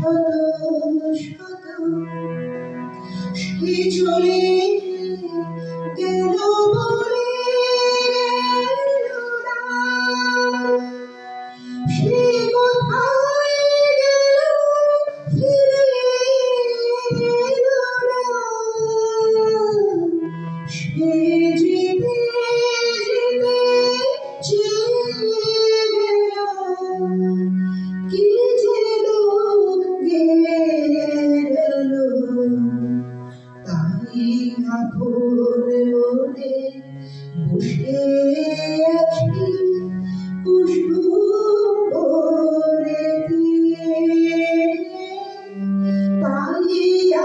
শত শত সে চলে গেল বলে গেল না, সে কোথায় গেল ফিরে এলো না, সে যেতে যেতে চেয়ে গেল কি যেন গেল। তাই আপন মনে বসে আছি কুসুম ভরে দিয়ে, তাই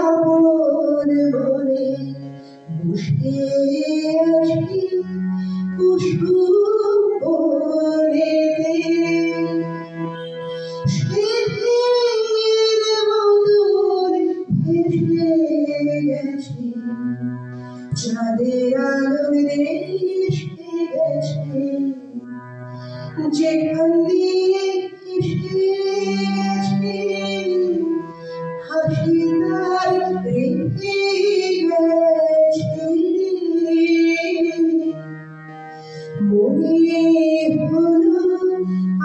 আপন মনে বসে আছি কুসুম ভরে দিয়ে। সেদিনের মতন ভেসে গেছে চাঁদের আলোর দেশে গেছে, যেখান দিয়ে এসে গেছে হাসি তার রেখে গেছে। মনে হলো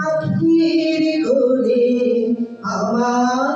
আখির কোণে আমার